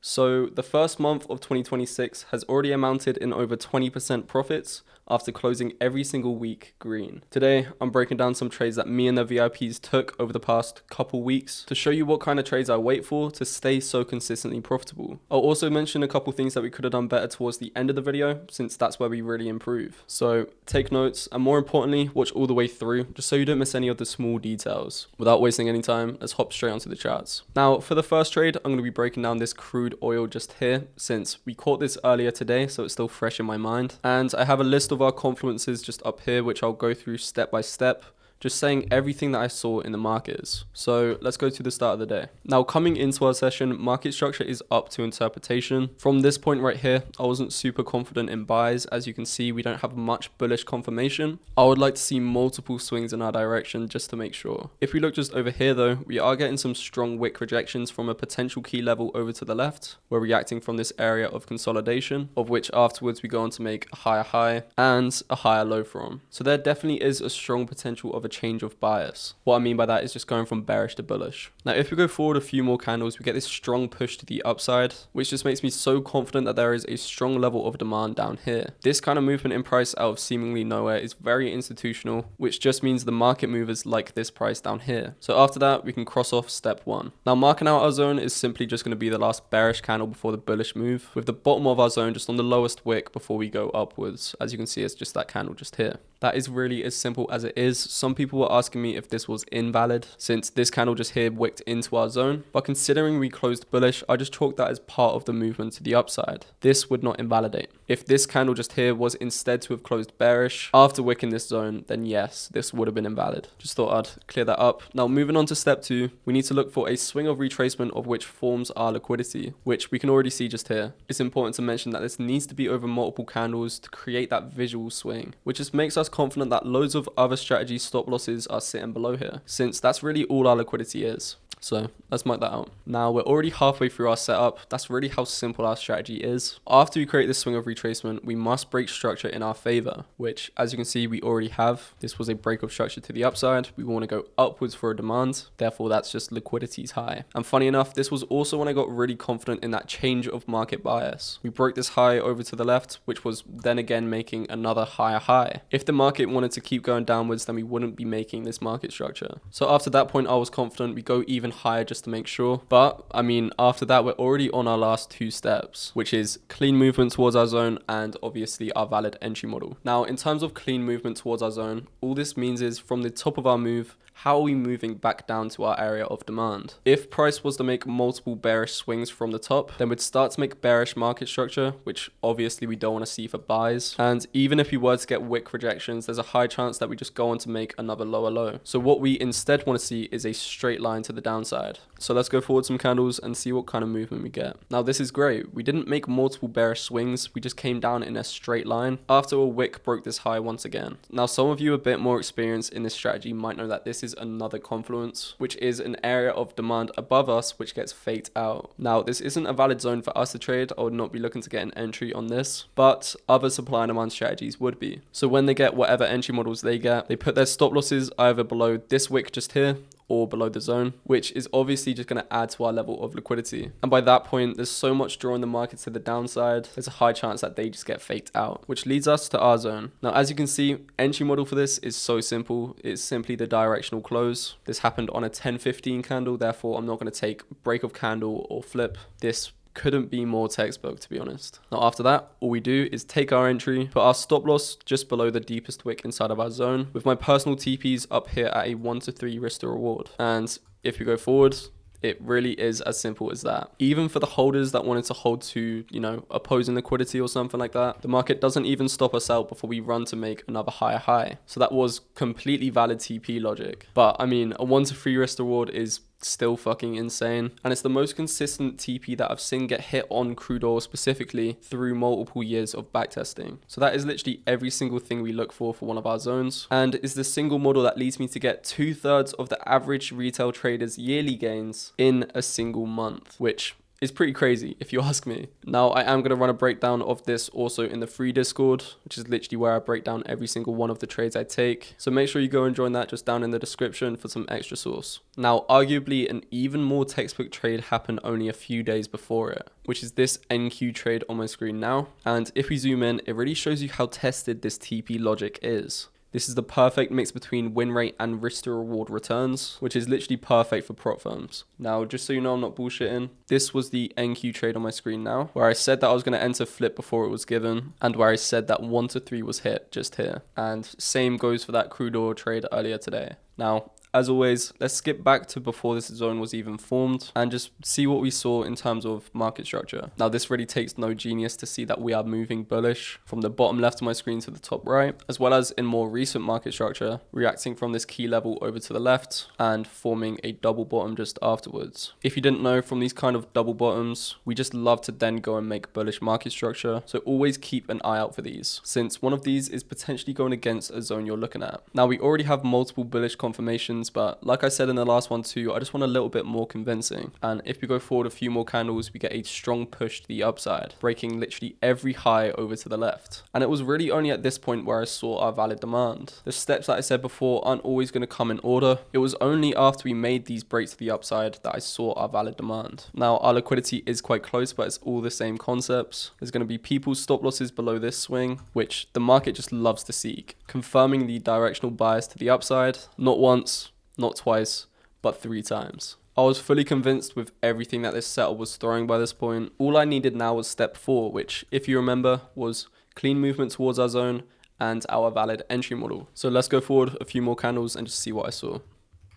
So the first month of 2026 has already amounted in over 20% profits after closing every single week green. Today, I'm breaking down some trades that me and the VIPs took over the past couple weeks to show you what kind of trades I wait for to stay so consistently profitable. I'll also mention a couple things that we could have done better towards the end of the video, since that's where we really improve. So take notes, and more importantly, watch all the way through, just so you don't miss any of the small details. Without wasting any time, let's hop straight onto the charts. Now, for the first trade, I'm going to be breaking down this crude oil just here, since we caught this earlier today, so it's still fresh in my mind. And I have a list of our confluences just up here, which I'll go through step by step, just saying everything that I saw in the markets. So let's go to the start of the day. Now, coming into our session, market structure is up to interpretation. From this point right here, I wasn't super confident in buys. As you can see, we don't have much bullish confirmation. I would like to see multiple swings in our direction just to make sure. If we look just over here though, we are getting some strong wick rejections from a potential key level over to the left. We're reacting from this area of consolidation, of which afterwards we go on to make a higher high and a higher low from. So there definitely is a strong potential of a change of bias. What I mean by that is just going from bearish to bullish. Now, if we go forward a few more candles, we get this strong push to the upside, which just makes me so confident that there is a strong level of demand down here. This kind of movement in price out of seemingly nowhere is very institutional, which just means the market movers like this price down here. So after that, we can cross off step one. Now, marking out our zone is simply just going to be the last bearish candle before the bullish move, with the bottom of our zone just on the lowest wick before we go upwards. As you can see, it's just that candle just here. That is really as simple as it is. Some people were asking me if this was invalid, since this candle just here wicked into our zone, but considering we closed bullish, I just chalked that as part of the movement to the upside. This would not invalidate. If this candle just here was instead to have closed bearish after wicking this zone, then yes, this would have been invalid. Just thought I'd clear that up. Now, moving on to step two, we need to look for a swing of retracement of which forms our liquidity, which we can already see just here. It's important to mention that this needs to be over multiple candles to create that visual swing, which just makes us confident that loads of other strategy stop losses are sitting below here, since that's really all our liquidity is. So let's mark that out. Now, we're already halfway through our setup. That's really how simple our strategy is. After we create this swing of retracement, we must break structure in our favor, which, as you can see, we already have. This was a break of structure to the upside. We want to go upwards for a demand. Therefore, that's just liquidity's high. And funny enough, this was also when I got really confident in that change of market bias. We broke this high over to the left, which was then again making another higher high. If the market wanted to keep going downwards, then we wouldn't be making this market structure. So after that point, I was confident we go even higher just to make sure. But I mean, after that, we're already on our last two steps, which is clean movement towards our zone and obviously our valid entry model. Now, in terms of clean movement towards our zone, all this means is from the top of our move, how are we moving back down to our area of demand? If price was to make multiple bearish swings from the top, then we'd start to make bearish market structure, which obviously we don't want to see for buys. And even if we were to get wick rejections, there's a high chance that we just go on to make another lower low. So what we instead want to see is a straight line to the downside. So let's go forward some candles and see what kind of movement we get. Now, this is great. We didn't make multiple bearish swings. We just came down in a straight line after a wick broke this high once again. Now, some of you a bit more experienced in this strategy might know that this is another confluence, which is an area of demand above us, which gets faked out. Now, this isn't a valid zone for us to trade. I would not be looking to get an entry on this, but other supply and demand strategies would be. So when they get whatever entry models they get, they put their stop losses either below this wick just here or below the zone, which is obviously just going to add to our level of liquidity. And by that point, there's so much drawing the market to the downside, there's a high chance that they just get faked out, which leads us to our zone. Now, as you can see, entry model for this is so simple. It's simply the directional close. This happened on a 10-15 candle, therefore I'm not going to take break of candle or flip. This couldn't be more textbook, to be honest. Now, after that, all we do is take our entry, put our stop loss just below the deepest wick inside of our zone, with my personal TPs up here at a 1 to 3 risk to reward. And if we go forward, it really is as simple as that. Even for the holders that wanted to hold to, opposing liquidity or something like that, the market doesn't even stop us out before we run to make another higher high. So that was completely valid TP logic. But I mean, a 1 to 3 risk to reward is still fucking insane, and it's the most consistent TP that I've seen get hit on crude oil specifically through multiple years of backtesting. So that is literally every single thing we look for one of our zones, and is the single model that leads me to get 2/3 of the average retail trader's yearly gains in a single month, which is pretty crazy if you ask me. Now I am going to run a breakdown of this also in the free Discord, which is literally where I break down every single one of the trades I take. So make sure you go and join that just down in the description for some extra sauce. Now arguably an even more textbook trade happened only a few days before it, which is this NQ trade on my screen now. And if we zoom in, it really shows you how tested this TP logic is. This is the perfect mix between win rate and risk to reward returns, which is literally perfect for prop firms. Now, just so you know I'm not bullshitting, this was the NQ trade on my screen now, where I said that I was going to enter flip before it was given, and where I said that 1 to 3 was hit just here. And same goes for that crude oil trade earlier today. Now, as always, let's skip back to before this zone was even formed and just see what we saw in terms of market structure. Now, this really takes no genius to see that we are moving bullish from the bottom left of my screen to the top right, as well as in more recent market structure, reacting from this key level over to the left and forming a double bottom just afterwards. If you didn't know, from these kind of double bottoms, we just love to then go and make bullish market structure. So always keep an eye out for these, since one of these is potentially going against a zone you're looking at. Now, we already have multiple bullish confirmations, but like I said in the last one too, I just want a little bit more convincing. And if we go forward a few more candles, we get a strong push to the upside, breaking literally every high over to the left. And it was really only at this point where I saw our valid demand. The steps that I said before aren't always going to come in order. It was only after we made these breaks to the upside that I saw our valid demand. Now our liquidity is quite close, but it's all the same concepts. There's going to be people's stop losses below this swing, which the market just loves to seek, confirming the directional bias to the upside, not once, not twice, but 3 times. I was fully convinced with everything that this setup was throwing by this point. All I needed now was step 4, which, if you remember, was clean movement towards our zone and our valid entry model. So let's go forward a few more candles and just see what I saw.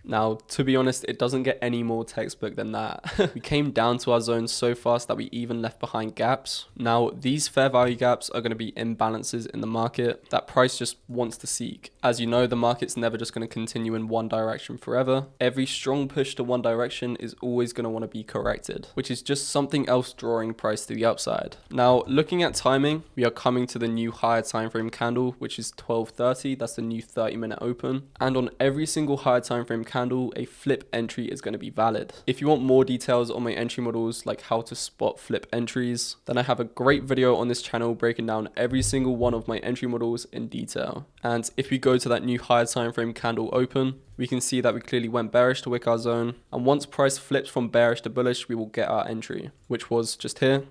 Now, to be honest, it doesn't get any more textbook than that. We came down to our zone so fast that we even left behind gaps. Now, these fair value gaps are going to be imbalances in the market that price just wants to seek. As you know, the market's never just going to continue in one direction forever. Every strong push to one direction is always going to want to be corrected, which is just something else drawing price to the upside. Now, looking at timing, we are coming to the new higher time frame candle, which is 12:30. That's the new 30-minute open. And on every single higher time frame candle, a flip entry is going to be valid. If you want more details on my entry models, like how to spot flip entries, then I have a great video on this channel breaking down every single one of my entry models in detail. And if we go to that new higher time frame candle open, we can see that we clearly went bearish to wick our zone. And once price flips from bearish to bullish, we will get our entry, which was just here,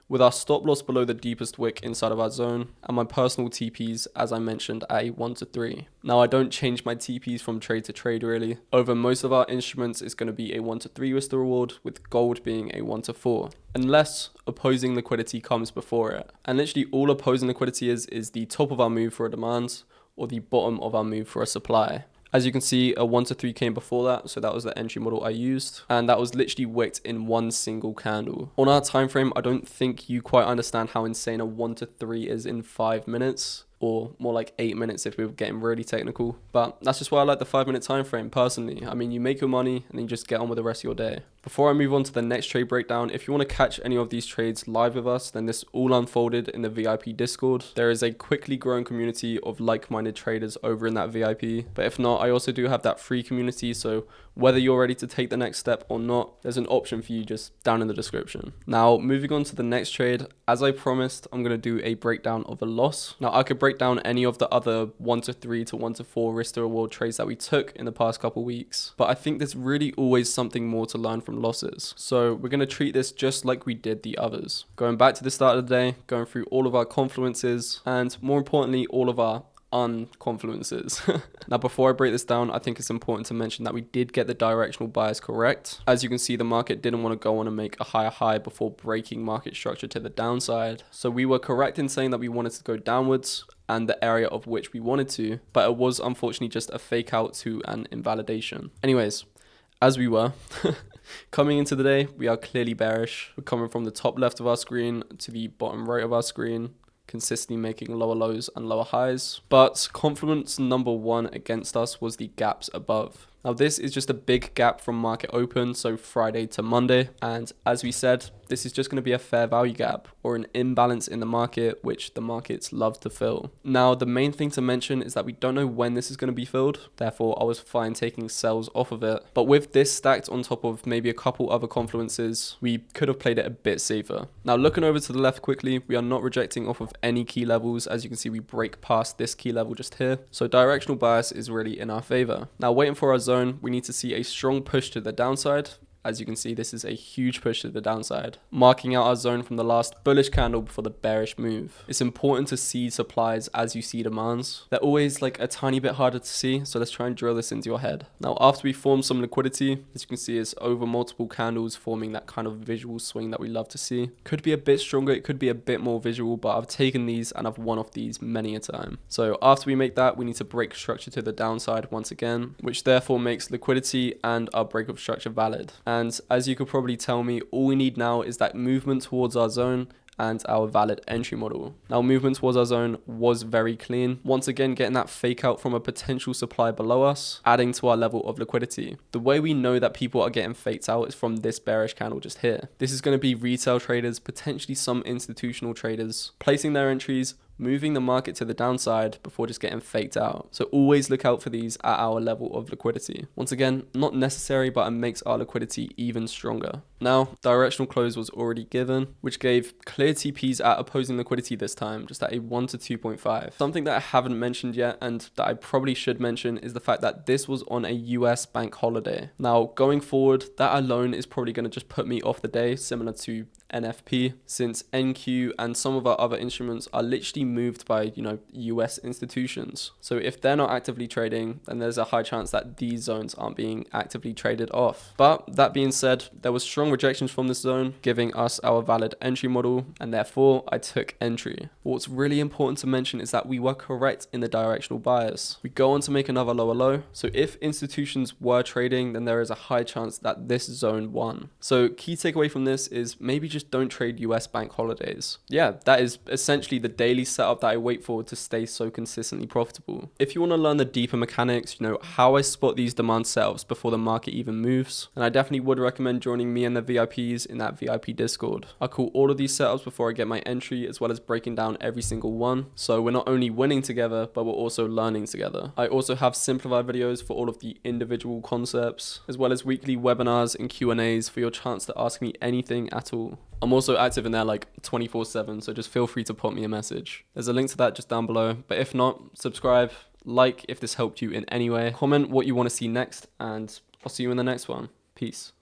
with our stop loss below the deepest wick inside of our zone, and my personal TPs, as I mentioned, at a 1 to 3. Now, I don't change my TPs from trade to trade really. Over most of our instruments, it's going to be a 1 to 3 risk to reward, with gold being a 1 to 4, unless opposing liquidity comes before it. And literally all opposing liquidity is the top of our move for a demand, or the bottom of our move for a supply. As you can see, a 1 to 3 came before that, so that was the entry model I used, and that was literally wicked in one single candle. On our time frame, I don't think you quite understand how insane a 1 to 3 is in 5 minutes. Or more like 8 minutes if we were getting really technical. But that's just why I like the 5-minute time frame personally. I mean, you make your money and then you just get on with the rest of your day. Before I move on to the next trade breakdown, if you want to catch any of these trades live with us, then this all unfolded in the VIP Discord. There is a quickly growing community of like-minded traders over in that VIP. But if not, I also do have that free community. So whether you're ready to take the next step or not, there's an option for you just down in the description. Now, moving on to the next trade, as I promised, I'm going to do a breakdown of a loss. Now, I could break down any of the other 1 to 3 to 1 to 4 risk to reward trades that we took in the past couple weeks, but I think there's really always something more to learn from losses. So we're going to treat this just like we did the others, going back to the start of the day, going through all of our confluences, and more importantly, all of our unconfluences. Now, before I break this down, I think it's important to mention that we did get the directional bias correct. As you can see, the market didn't want to go on and make a higher high before breaking market structure to the downside. So we were correct in saying that we wanted to go downwards and the area of which we wanted to, but it was unfortunately just a fake out to an invalidation. Anyways, as we were coming into the day, we are clearly bearish. We're coming from the top left of our screen to the bottom right of our screen, consistently making lower lows and lower highs. But confluence number 1 against us was the gaps above. Now this is just a big gap from market open, so Friday to Monday. And as we said, this is just going to be a fair value gap or an imbalance in the market, which the markets love to fill. Now, the main thing to mention is that we don't know when this is going to be filled. Therefore, I was fine taking sells off of it. But with this stacked on top of maybe a couple other confluences, we could have played it a bit safer. Now, looking over to the left quickly, we are not rejecting off of any key levels. As you can see, we break past this key level just here. So directional bias is really in our favor. Now, waiting for our zone, we need to see a strong push to the downside. As you can see, this is a huge push to the downside, marking out our zone from the last bullish candle before the bearish move. It's important to see supplies as you see demands. They're always like a tiny bit harder to see, so let's try and drill this into your head. Now, after we form some liquidity, as you can see, it's over multiple candles forming that kind of visual swing that we love to see. Could be a bit stronger, it could be a bit more visual, but I've taken these and I've won off these many a time. So after we make that, we need to break structure to the downside once again, which therefore makes liquidity and our break of structure valid. And as you could probably tell me, all we need now is that movement towards our zone and our valid entry model. Now, movement towards our zone was very clean. Once again, getting that fake out from a potential supply below us, adding to our level of liquidity. The way we know that people are getting faked out is from this bearish candle just here. This is going to be retail traders, potentially some institutional traders, placing their entries, moving the market to the downside before just getting faked out. So always look out for these at our level of liquidity. Once again, not necessary, but it makes our liquidity even stronger. Now, directional close was already given, which gave clear TPs at opposing liquidity this time, just at a 1 to 2.5. Something that I haven't mentioned yet and that I probably should mention is the fact that this was on a US bank holiday. Now, going forward, that alone is probably going to just put me off the day, similar to NFP, since NQ and some of our other instruments are literally moved by, US institutions. So if they're not actively trading, then there's a high chance that these zones aren't being actively traded off. But that being said, there was strong rejections from this zone, giving us our valid entry model, and therefore I took entry. What's really important to mention is that we were correct in the directional bias. We go on to make another lower low. So if institutions were trading, then there is a high chance that this zone won. So key takeaway from this is maybe just don't trade US bank holidays. Yeah, that is essentially the daily setup that I wait for to stay so consistently profitable. If you want to learn the deeper mechanics, how I spot these demand setups before the market even moves, then I definitely would recommend joining me and the VIPs in that VIP Discord. I call all of these setups before I get my entry, as well as breaking down every single one. So we're not only winning together, but we're also learning together. I also have simplified videos for all of the individual concepts, as well as weekly webinars and Q&As for your chance to ask me anything at all. I'm also active in there like 24/7, so just feel free to pop me a message. There's a link to that just down below, but if not, subscribe, like if this helped you in any way, comment what you want to see next, and I'll see you in the next one. Peace.